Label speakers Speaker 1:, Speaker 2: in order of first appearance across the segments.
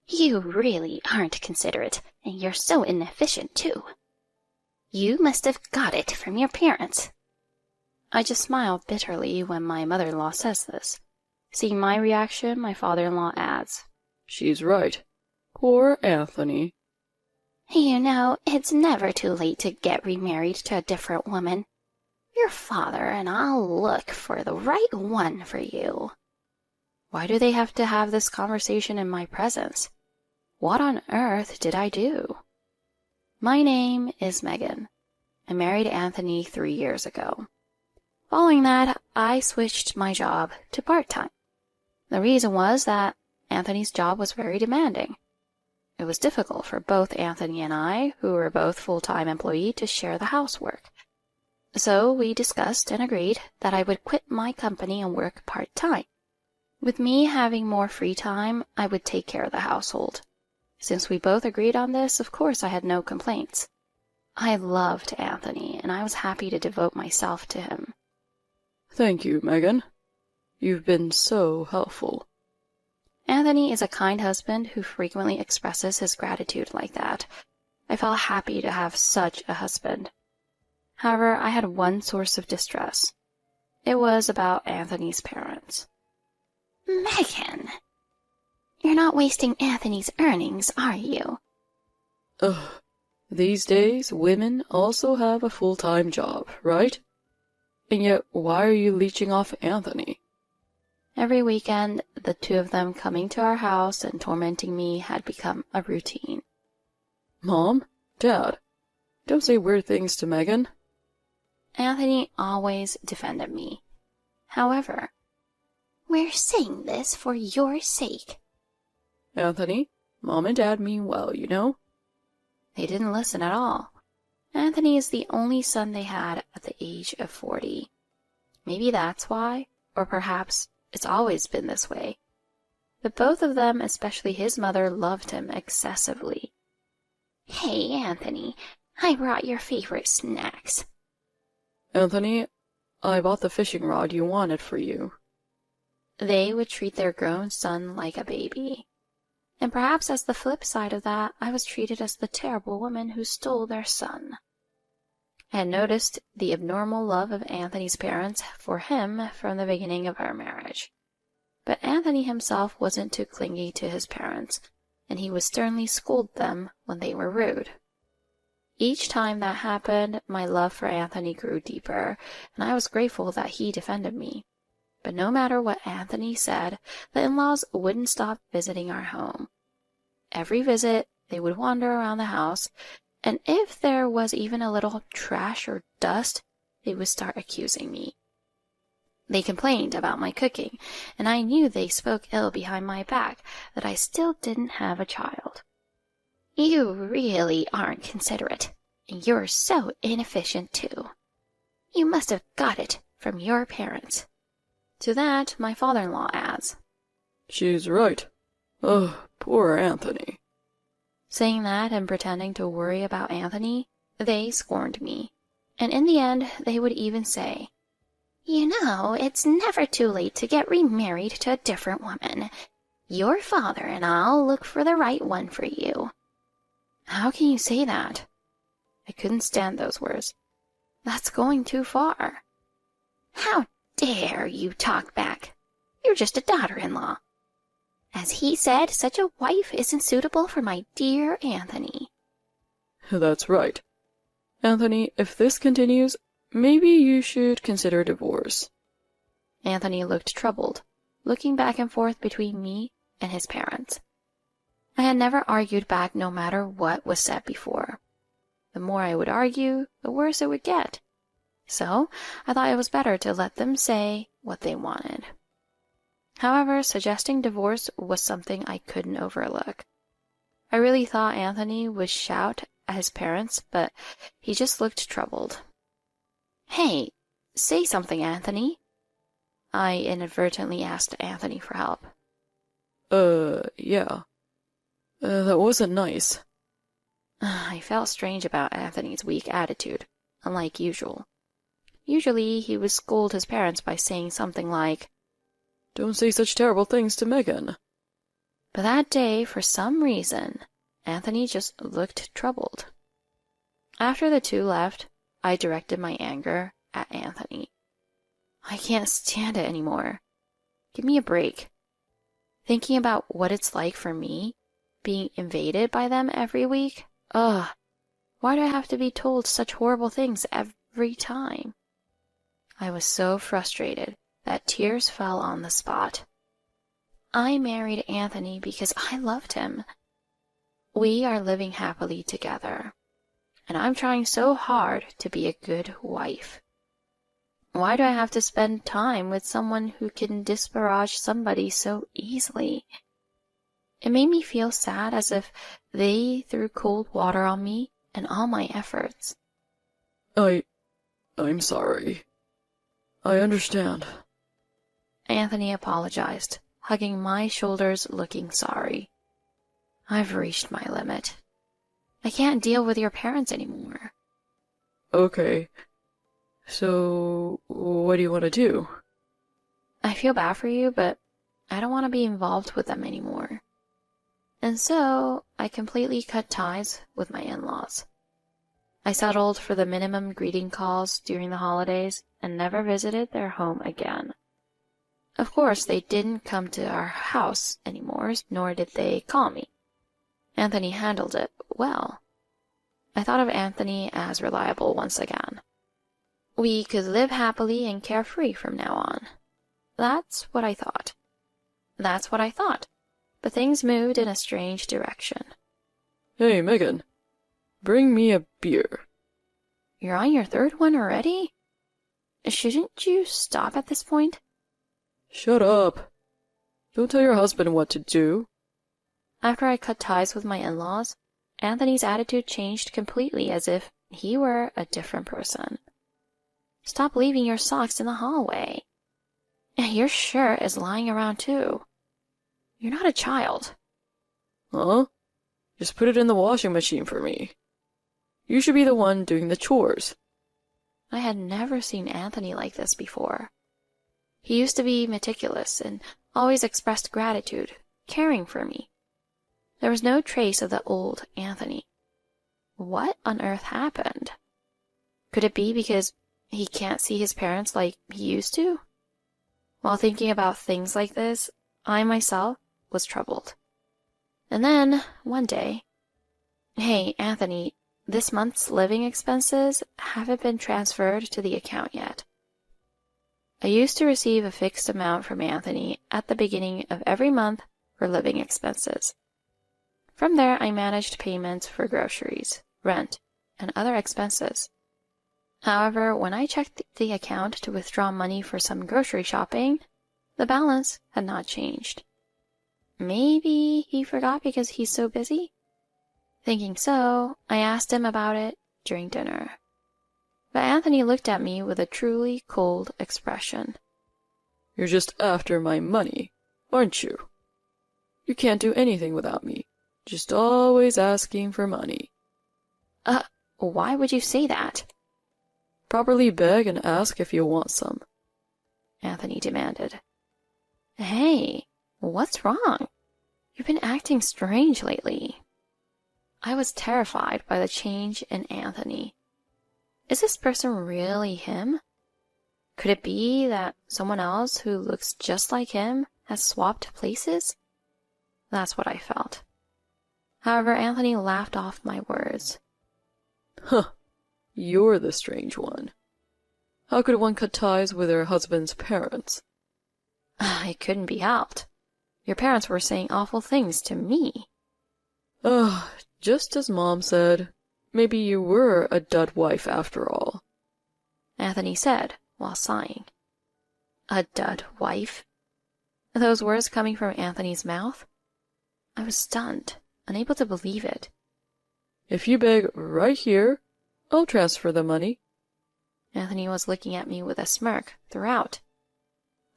Speaker 1: You really aren't considerate, and you're so inefficient, too. You must have got it from your parents. I just smile bitterly when my mother-in-law says this. Seeing my reaction, my father-in-law adds,
Speaker 2: She's right. Poor Anthony.
Speaker 1: You know, it's never too late to get remarried to a different woman. Your father and I'll look for the right one for you. Why do they have to have this conversation in my presence? What on earth did I do? My name is Megan. I married Anthony 3 years ago. Following that, I switched my job to part-time. The reason was that Anthony's job was very demanding. It was difficult for both Anthony and I, who were both full-time employees, to share the housework. So we discussed and agreed that I would quit my company and work part-time. With me having more free time, I would take care of the household. Since we both agreed on this, of course I had no complaints. I loved Anthony, and I was happy to devote myself to him.
Speaker 2: Thank you, Megan. You've been so helpful.
Speaker 1: Anthony is a kind husband who frequently expresses his gratitude like that. I felt happy to have such a husband. However, I had one source of distress. It was about Anthony's parents. Megan, you're not wasting Anthony's earnings, are you?
Speaker 2: Ugh. These days, women also have a full-time job, right? And yet, why are you leeching off Anthony?
Speaker 1: Every weekend, the two of them coming to our house and tormenting me had become a routine.
Speaker 2: Mom? Dad? Don't say weird things to Megan.
Speaker 1: Anthony always defended me. However, we're saying this for your sake.
Speaker 2: Anthony, Mom and Dad mean well, you know?
Speaker 1: They didn't listen at all. Anthony is the only son they had at the age of 40. Maybe that's why, or perhaps it's always been this way. But both of them, especially his mother, loved him excessively. Hey, Anthony, I brought your favorite snacks.
Speaker 2: Anthony, I bought the fishing rod you wanted for you.
Speaker 1: They would treat their grown son like a baby. And perhaps as the flip side of that, I was treated as the terrible woman who stole their son. I had noticed the abnormal love of Anthony's parents for him from the beginning of our marriage. But Anthony himself wasn't too clingy to his parents, and he would sternly scold them when they were rude. Each time that happened, my love for Anthony grew deeper, and I was grateful that he defended me. But no matter what Anthony said, the in-laws wouldn't stop visiting our home. Every visit, they would wander around the house, and if there was even a little trash or dust, they would start accusing me. They complained about my cooking, and I knew they spoke ill behind my back that I still didn't have a child. You really aren't considerate, and you're so inefficient, too. You must have got it from your parents. To that, my father-in-law adds,
Speaker 2: She's right. Ugh, poor Anthony.
Speaker 1: Saying that and pretending to worry about Anthony, they scorned me. And in the end, they would even say, You know, it's never too late to get remarried to a different woman. Your father and I'll look for the right one for you. How can you say that? I couldn't stand those words. That's going too far. How dare you talk back? You're just a daughter-in-law. As he said, such a wife isn't suitable for my dear Anthony.
Speaker 2: That's right. Anthony, if this continues, maybe you should consider divorce.
Speaker 1: Anthony looked troubled, looking back and forth between me and his parents. I had never argued back no matter what was said before. The more I would argue, the worse it would get. So I thought it was better to let them say what they wanted. However, suggesting divorce was something I couldn't overlook. I really thought Anthony would shout at his parents, but he just looked troubled. Hey, say something, Anthony. I inadvertently asked Anthony for help.
Speaker 2: Yeah. That wasn't nice.
Speaker 1: I felt strange about Anthony's weak attitude, unlike usual. Usually he would scold his parents by saying something like,
Speaker 2: Don't say such terrible things to Megan.
Speaker 1: But that day, for some reason, Anthony just looked troubled. After the two left, I directed my anger at Anthony. I can't stand it anymore. Give me a break. Thinking about what it's like for me, being invaded by them every week, ugh, why do I have to be told such horrible things every time? I was so frustrated that tears fell on the spot. I married Anthony because I loved him. We are living happily together, and I'm trying so hard to be a good wife. Why do I have to spend time with someone who can disparage somebody so easily? It made me feel sad, as if they threw cold water on me and all my efforts.
Speaker 2: I'm sorry. I understand.
Speaker 1: Anthony apologized, hugging my shoulders, looking sorry. I've reached my limit. I can't deal with your parents anymore.
Speaker 2: Okay. So, what do you want to do?
Speaker 1: I feel bad for you, but I don't want to be involved with them anymore. And so, I completely cut ties with my in-laws. I settled for the minimum greeting calls during the holidays and never visited their home again. Of course, they didn't come to our house anymore, nor did they call me. Anthony handled it well. I thought of Anthony as reliable once again. We could live happily and carefree from now on. That's what I thought. But things moved in a strange direction.
Speaker 2: Hey, Megan. Bring me a beer.
Speaker 1: You're on your third one already? Shouldn't you stop at this point?
Speaker 2: Shut up. Don't tell your husband what to do.
Speaker 1: After I cut ties with my in-laws, Anthony's attitude changed completely, as if he were a different person. Stop leaving your socks in the hallway. And your shirt is lying around too. You're not a child.
Speaker 2: Huh? Just put it in the washing machine for me. You should be the one doing the chores.
Speaker 1: I had never seen Anthony like this before. He used to be meticulous and always expressed gratitude, caring for me. There was no trace of the old Anthony. What on earth happened? Could it be because he can't see his parents like he used to? While thinking about things like this, I myself was troubled. And then, one day, "Hey, Anthony, this month's living expenses haven't been transferred to the account yet." I used to receive a fixed amount from Anthony at the beginning of every month for living expenses. From there, I managed payments for groceries, rent, and other expenses. However, when I checked the account to withdraw money for some grocery shopping, the balance had not changed. Maybe he forgot because he's so busy? Thinking so, I asked him about it during dinner. But Anthony looked at me with a truly cold expression.
Speaker 2: You're just after my money, aren't you? You can't do anything without me. Just always asking for money.
Speaker 1: Why would you say that?
Speaker 2: Properly beg and ask if you want some,
Speaker 1: Anthony demanded. Hey, what's wrong? You've been acting strange lately. I was terrified by the change in Anthony. Is this person really him? Could it be that someone else who looks just like him has swapped places? That's what I felt. However, Anthony laughed off my words.
Speaker 2: Huh. You're the strange one. How could one cut ties with her husband's parents?
Speaker 1: It couldn't be helped. Your parents were saying awful things to me.
Speaker 2: Just as Mom said, maybe you were a dud wife after all,
Speaker 1: Anthony said while sighing. A dud wife? Those words coming from Anthony's mouth? I was stunned, unable to believe it.
Speaker 2: If you beg right here, I'll transfer the money.
Speaker 1: Anthony was looking at me with a smirk throughout.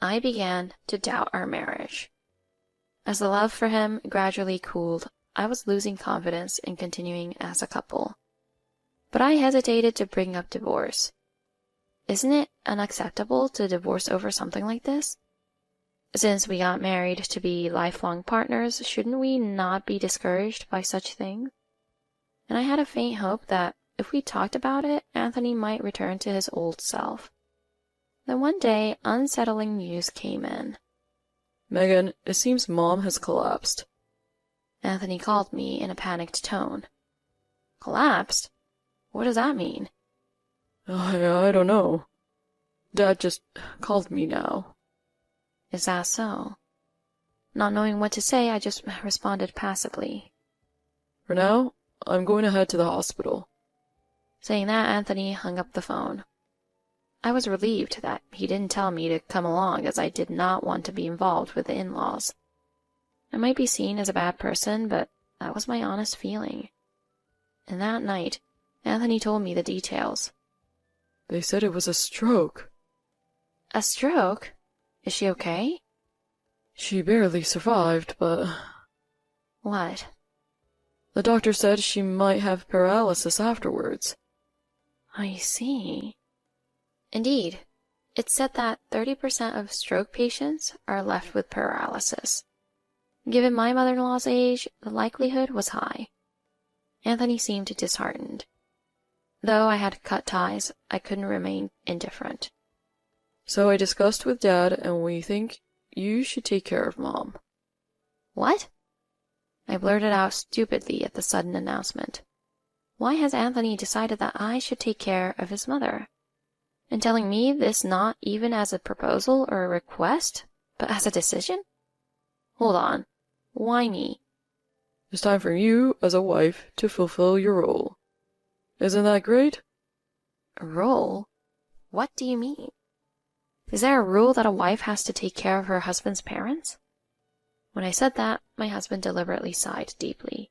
Speaker 1: I began to doubt our marriage. As the love for him gradually cooled, I was losing confidence in continuing as a couple. But I hesitated to bring up divorce. Isn't it unacceptable to divorce over something like this? Since we got married to be lifelong partners, shouldn't we not be discouraged by such things? And I had a faint hope that if we talked about it, Anthony might return to his old self. Then one day, unsettling news came in.
Speaker 2: Megan, it seems Mom has collapsed.
Speaker 1: Anthony called me in a panicked tone. Collapsed? What does that mean?
Speaker 2: I don't know. Dad just called me now.
Speaker 1: Is that so? Not knowing what to say, I just responded passively.
Speaker 2: For now, I'm going to head to the hospital.
Speaker 1: Saying that, Anthony hung up the phone. I was relieved that he didn't tell me to come along, as I did not want to be involved with the in-laws. I might be seen as a bad person, but that was my honest feeling. And that night, Anthony told me the details.
Speaker 2: They said it was a stroke.
Speaker 1: A stroke? Is she okay?
Speaker 2: She barely survived, but...
Speaker 1: What?
Speaker 2: The doctor said she might have paralysis afterwards.
Speaker 1: I see. Indeed, it's said that 30% of stroke patients are left with paralysis. Given my mother-in-law's age, the likelihood was high. Anthony seemed disheartened. Though I had cut ties, I couldn't remain indifferent.
Speaker 2: So I discussed with Dad, and we think you should take care of Mom.
Speaker 1: What? I blurted out stupidly at the sudden announcement. Why has Anthony decided that I should take care of his mother? And telling me this not even as a proposal or a request, but as a decision? Hold on. Why me?
Speaker 2: It's time for you, as a wife, to fulfill your role. Isn't that great?
Speaker 1: A role? What do you mean? Is there a rule that a wife has to take care of her husband's parents? When I said that, my husband deliberately sighed deeply.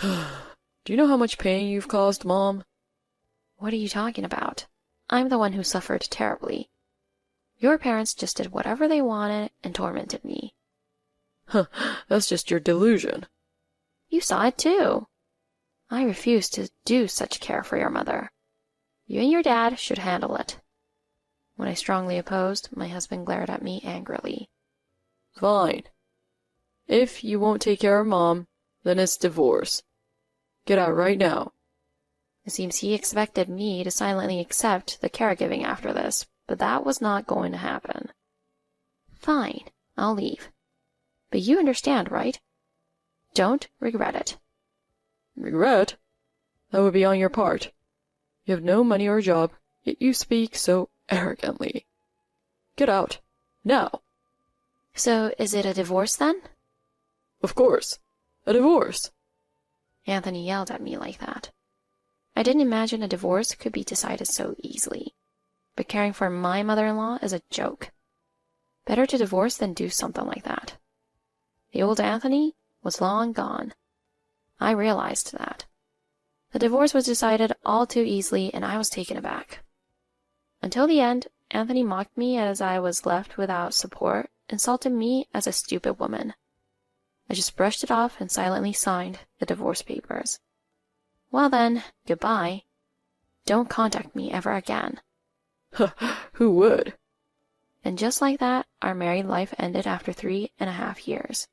Speaker 2: Do you know how much pain you've caused, Mom?
Speaker 1: What are you talking about? I'm the one who suffered terribly. Your parents just did whatever they wanted and tormented me.
Speaker 2: That's just your delusion.
Speaker 1: You saw it too. I refuse to do such care for your mother. You and your dad should handle it. When I strongly opposed, my husband glared at me angrily.
Speaker 2: Fine. If you won't take care of Mom, then it's divorce. Get out right now.
Speaker 1: It seems he expected me to silently accept the caregiving after this, but that was not going to happen. Fine, I'll leave. But you understand, right? Don't regret it.
Speaker 2: Regret? That would be on your part. You have no money or job, yet you speak so arrogantly. Get out. Now.
Speaker 1: So, is it a divorce then?
Speaker 2: Of course. A divorce.
Speaker 1: Anthony yelled at me like that. I didn't imagine a divorce could be decided so easily. But caring for my mother-in-law is a joke. Better to divorce than do something like that. The old Anthony was long gone. I realized that. The divorce was decided all too easily, and I was taken aback. Until the end, Anthony mocked me as I was left without support, insulted me as a stupid woman. I just brushed it off and silently signed the divorce papers. Well then, goodbye. Don't contact me ever again.
Speaker 2: Who would?
Speaker 1: And just like that, our married life ended after 3.5 years.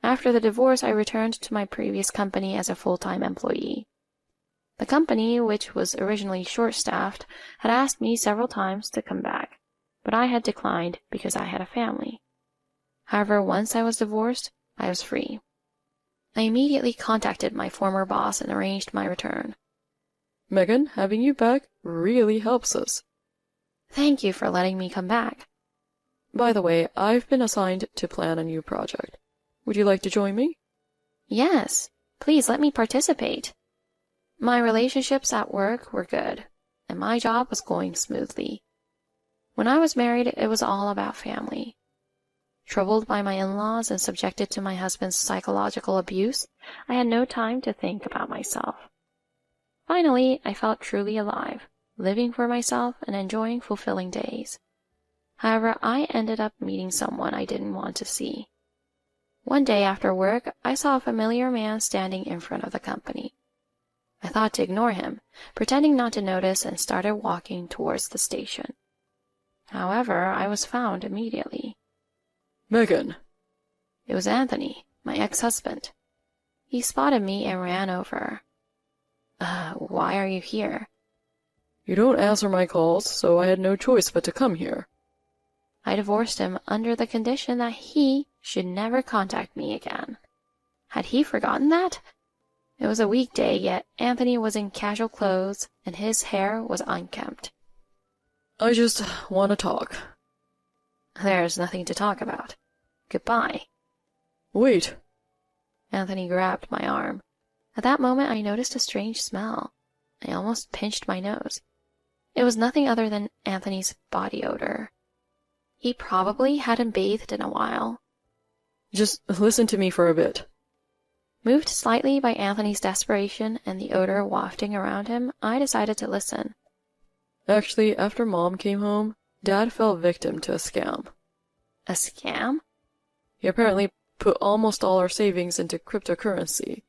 Speaker 1: After the divorce, I returned to my previous company as a full-time employee. The company, which was originally short-staffed, had asked me several times to come back, but I had declined because I had a family. However, once I was divorced, I was free. I immediately contacted my former boss and arranged my return.
Speaker 2: Megan, having you back really helps us.
Speaker 1: Thank you for letting me come back.
Speaker 2: By the way, I've been assigned to plan a new project. Would you like to join me?
Speaker 1: Yes, please let me participate. My relationships at work were good, and my job was going smoothly. When I was married, it was all about family. Troubled by my in-laws and subjected to my husband's psychological abuse, I had no time to think about myself. Finally, I felt truly alive, living for myself and enjoying fulfilling days. However, I ended up meeting someone I didn't want to see. One day after work, I saw a familiar man standing in front of the company. I thought to ignore him, pretending not to notice, and started walking towards the station. However, I was found immediately.
Speaker 2: Megan!
Speaker 1: It was Anthony, my ex-husband. He spotted me and ran over. Why are you here?
Speaker 2: You don't answer my calls, so I had no choice but to come here.
Speaker 1: I divorced him under the condition that he should never contact me again. Had he forgotten that? It was a weekday, yet Anthony was in casual clothes, and his hair was unkempt.
Speaker 2: I just want to talk.
Speaker 1: There's nothing to talk about. Goodbye.
Speaker 2: Wait.
Speaker 1: Anthony grabbed my arm. At that moment, I noticed a strange smell. I almost pinched my nose. It was nothing other than Anthony's body odor. He probably hadn't bathed in a while.
Speaker 2: Just listen to me for a bit.
Speaker 1: Moved slightly by Anthony's desperation and the odor wafting around him, I decided to listen.
Speaker 2: Actually, after Mom came home, Dad fell victim to a scam.
Speaker 1: A scam?
Speaker 2: He apparently put almost all our savings into cryptocurrency,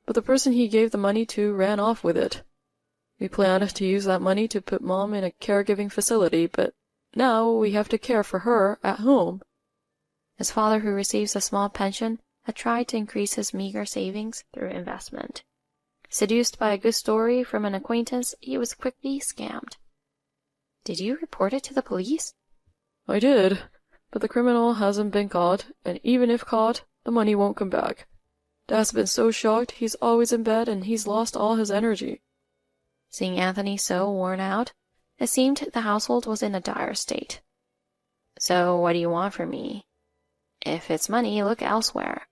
Speaker 2: but the person he gave the money to ran off with it. We planned to use that money to put Mom in a caregiving facility, but now we have to care for her at home.
Speaker 1: His father, who receives a small pension, had tried to increase his meager savings through investment. Seduced by a good story from an acquaintance, he was quickly scammed. Did you report it to the police?
Speaker 2: I did, but the criminal hasn't been caught, and even if caught, the money won't come back. Dad's been so shocked he's always in bed and he's lost all his energy.
Speaker 1: Seeing Anthony so worn out, it seemed the household was in a dire state. So what do you want from me? If it's money, look elsewhere.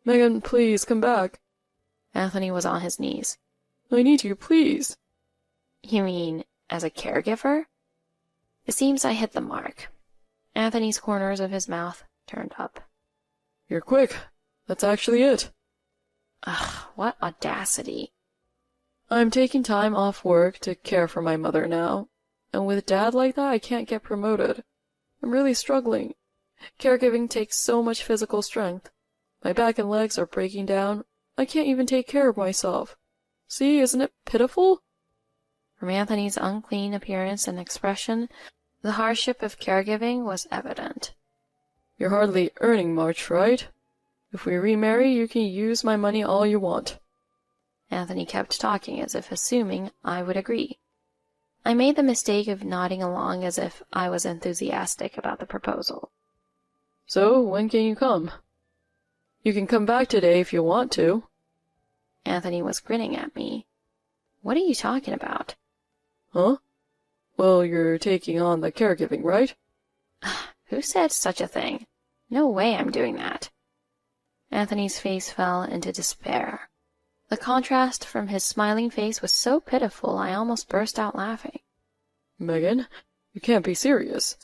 Speaker 2: Megan, please, come back.
Speaker 1: Anthony was on his knees.
Speaker 2: I need you, please.
Speaker 1: You mean as a caregiver? It seems I hit the mark. Anthony's corners of his mouth turned up.
Speaker 2: You're quick. That's actually it.
Speaker 1: Ugh, what audacity.
Speaker 2: I'm taking time off work to care for my mother now, and with Dad like that, I can't get promoted. I'm really struggling. Caregiving takes so much physical strength. My back and legs are breaking down. I can't even take care of myself. See, isn't it pitiful?
Speaker 1: From Anthony's unclean appearance and expression, the hardship of caregiving was evident.
Speaker 2: You're hardly earning much, right? If we remarry, you can use my money all you want.
Speaker 1: Anthony kept talking as if assuming I would agree. I made the mistake of nodding along as if I was enthusiastic about the proposal.
Speaker 2: So, when can you come? You can come back today if you want to.
Speaker 1: Anthony was grinning at me. What are you talking about?
Speaker 2: Huh? Well, you're taking on the caregiving, right?
Speaker 1: Who said such a thing? No way I'm doing that. Anthony's face fell into despair. The contrast from his smiling face was so pitiful I almost burst out laughing.
Speaker 2: Megan, you can't be serious.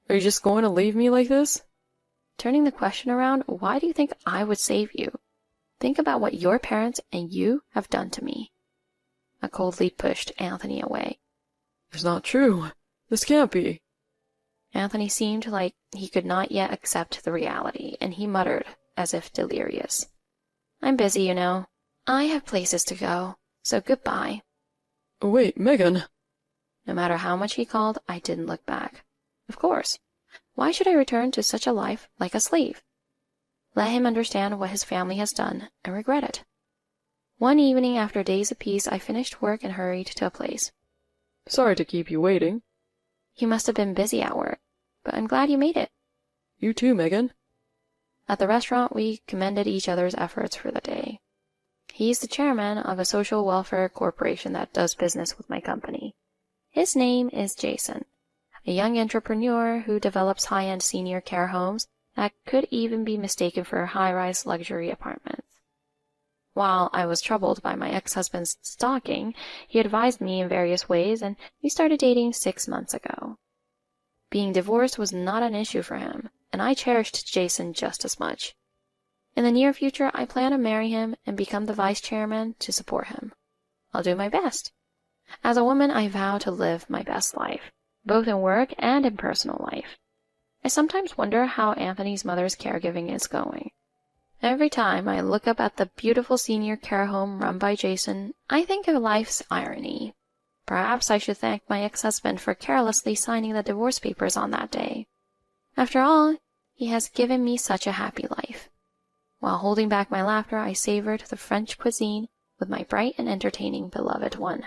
Speaker 2: Are you just going to leave me like this?
Speaker 1: Turning the question around, why do you think I would save you? Think about what your parents and you have done to me. I coldly pushed Anthony away.
Speaker 2: It's not true. This can't be.
Speaker 1: Anthony seemed like he could not yet accept the reality, and he muttered, as if delirious. I'm busy, you know. I have places to go, so goodbye.
Speaker 2: Wait, Megan.
Speaker 1: No matter how much he called, I didn't look back. Of course. Why should I return to such a life like a slave? Let him understand what his family has done and regret it. One evening after days of peace, I finished work and hurried to a place.
Speaker 2: Sorry to keep you waiting.
Speaker 1: You must have been busy at work, but I'm glad you made it.
Speaker 2: You too, Megan.
Speaker 1: At the restaurant, we commended each other's efforts for the day. He's the chairman of a social welfare corporation that does business with my company. His name is Jason, a young entrepreneur who develops high-end senior care homes that could even be mistaken for high-rise luxury apartments. While I was troubled by my ex-husband's stalking, he advised me in various ways, and we started dating 6 months ago. Being divorced was not an issue for him, and I cherished Jason just as much. In the near future, I plan to marry him and become the vice chairman to support him. I'll do my best. As a woman, I vow to live my best life, both in work and in personal life. I sometimes wonder how Anthony's mother's caregiving is going. Every time I look up at the beautiful senior care home run by Jason, I think of life's irony. Perhaps I should thank my ex-husband for carelessly signing the divorce papers on that day. After all, He has given me such a happy life. While holding back my laughter, I savored the French cuisine with my bright and entertaining beloved one.